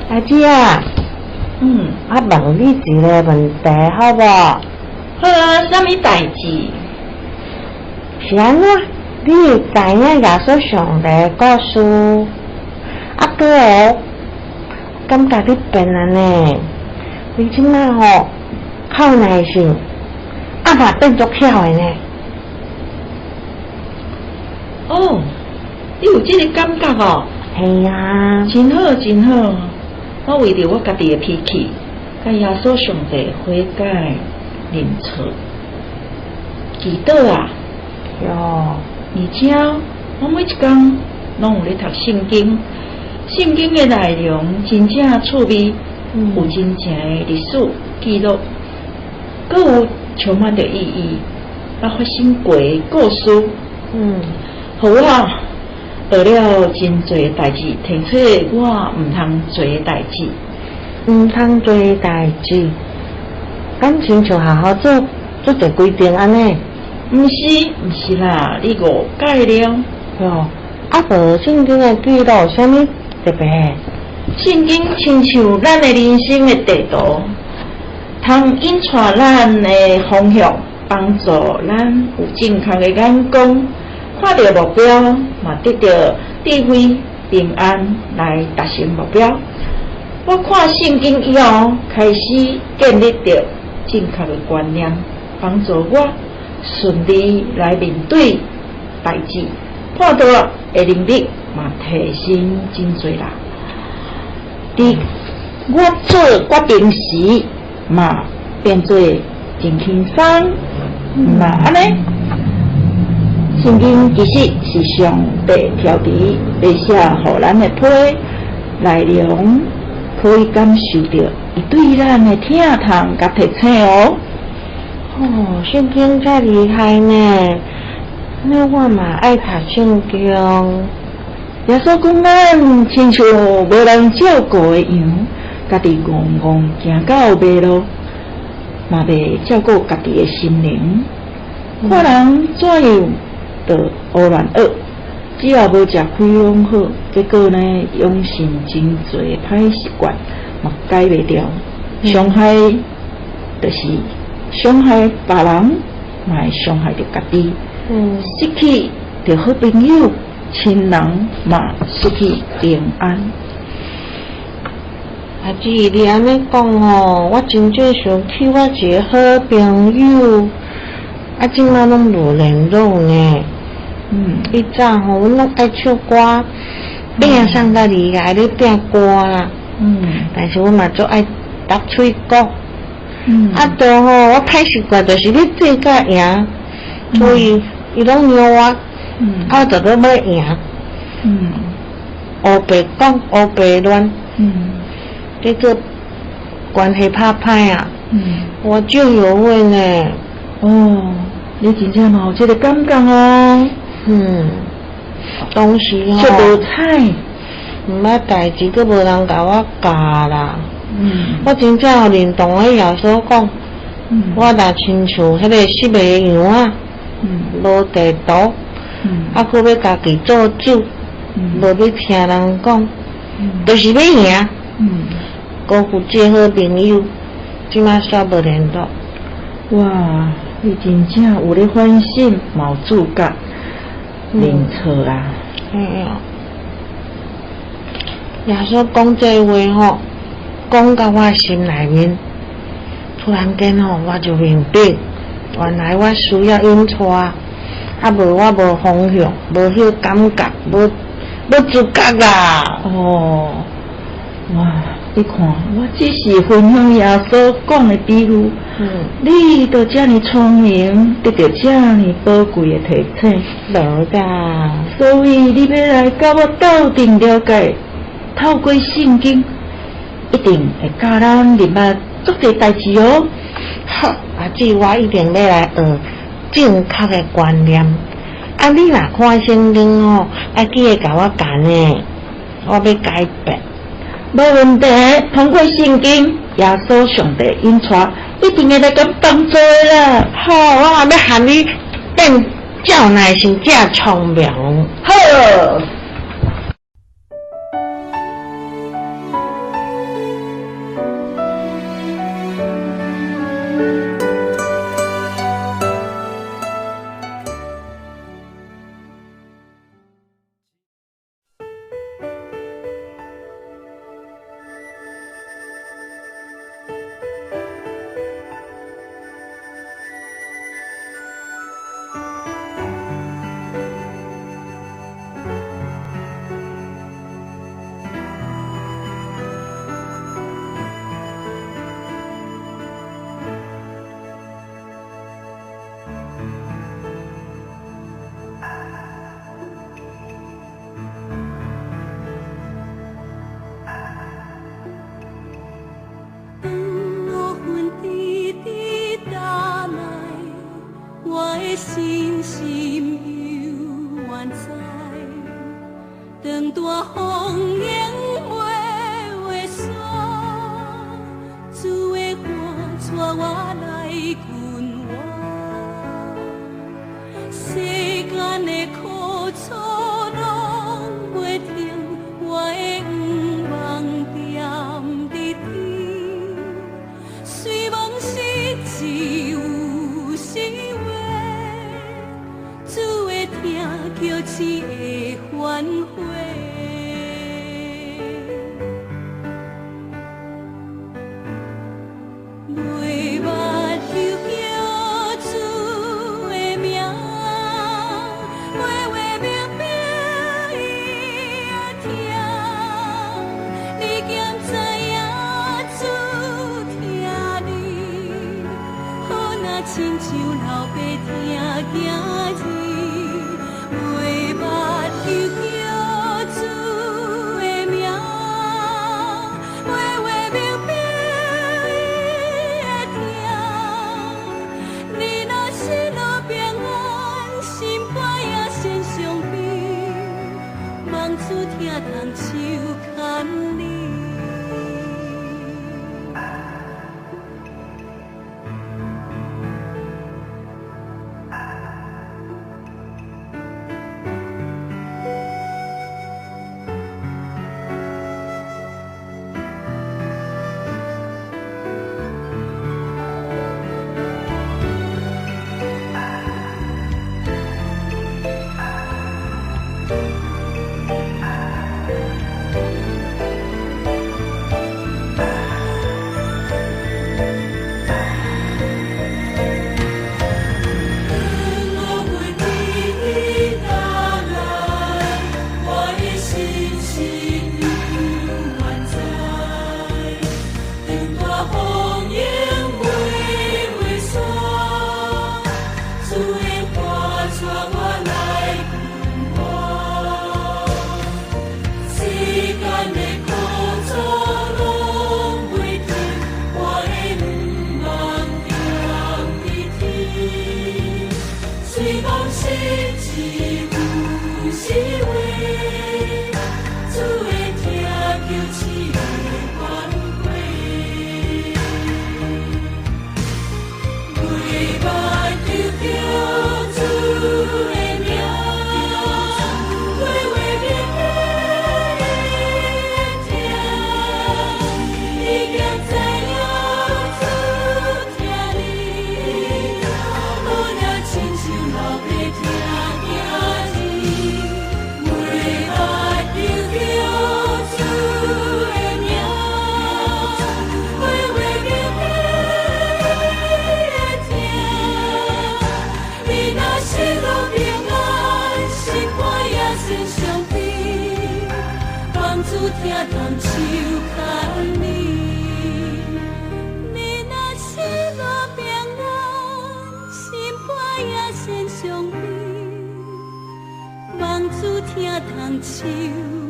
阿姐啊，我问你一个问题，好无？好啊，什么代志？是安怎？你知影耶稣上帝故事？啊对哦，感觉你变了呢。你即摆吼靠耐性，嘛变足巧的呢。哦，你有这个感觉哦？系啊，真好真好。我为着我家己的脾气，甲耶稣上帝悔改认错，祈祷啊。哟，而且我每一天拢有咧读圣经，圣经的内容真正趣味，有真正的历史记录，阁有充满着意义，发生过的故事。互我学了真侪代志，提出我毋通做的代志。毋通做的代志，感情就好好做一规定安尼。毋是啦，你误解了。哟，无圣经的记录啥物特别？圣经亲像咱的人生的地图，通引带咱的方向，帮助咱有正确的眼光，看到目标，嘛得到智慧、平安来达成目标。我看圣经以后，开始建立着正确的观念，帮助我顺利来面对代志，判断的能力嘛提升真侪啦。伫我做决定时，嘛变做真轻松。那安尼，圣经其实是上帝调伫列写互咱的批内容，可以感受到伊对咱的疼痛甲提醒哦。哦，圣经遮厉害呢，那我嘛爱读圣经。耶稣讲咱亲像无人照顾的羊，家己戆戆行到迷路，嘛袂照顾家己的心灵。看人怎样着胡乱学，只要无食亏拢好，结果呢养成真侪歹习惯，嘛改袂掉。伤害就是伤害别人，嘛会伤害着家己。失去着好朋友。亲人嘛失去平安。阿姊，你安尼讲哦，我真正想起我一个好朋友，即摆拢无联络呢。以早吼，阮拢爱唱歌，变上甲厉害咧变歌啦。但是阮嘛足爱搭嘴鼓。就吼，我歹习惯就是咧做甲赢，所以伊拢让我。我就都要赢，黑白讲，黑白乱，这个关系拍歹啊，我就有会呢。哦，你真正嘛有这个感觉哦。当时出无彩，毋捌代志，阁无人甲我教啦。我真正有认同迄耶稣讲，我若亲像迄个失迷的羊啊，无地图。佫要家己做主，无要听人讲，就是要赢。辜负这好朋友，即摆煞无联络。哇，你真正有咧反省，嘛有自觉，认错啦。耶稣讲这话吼，讲到我心内面，突然间吼，我就明白，原来我需要引带。无我无方向，无迄感觉，无自觉啦。哦，哇！你看，我只是分享耶稣讲的比喻，你都这么聪明，得到这么宝贵的提醒，无噶。所以你要来甲我斗阵了解，透过圣经，一定会教咱明白足侪代志哦。好，阿姊，我一定要来学。正确的观念，你若看圣经哦，记得甲我讲呢，我要改变。无问题，通过圣经，耶稣上帝引带，一定会来甲帮助啦。好，我也要喊你变较耐心，较聪明。好。长大风烟袂散，主的汗带我来滚活，世间的苦楚拢袂停，我的愿望踮伫天，虽梦是只有是话，主的听叫市会反悔。袂捌就叫主的名，话话明明伊会听。你兼知影主听你，好若亲像老爸听囝儿。袂捌就叫主的名，话话明明伊会听。你若失落平安，心肝也先伤悲，望主听痛手牵你。听痛手牵你，你若失落平安，心肝也先伤悲，望主听痛手。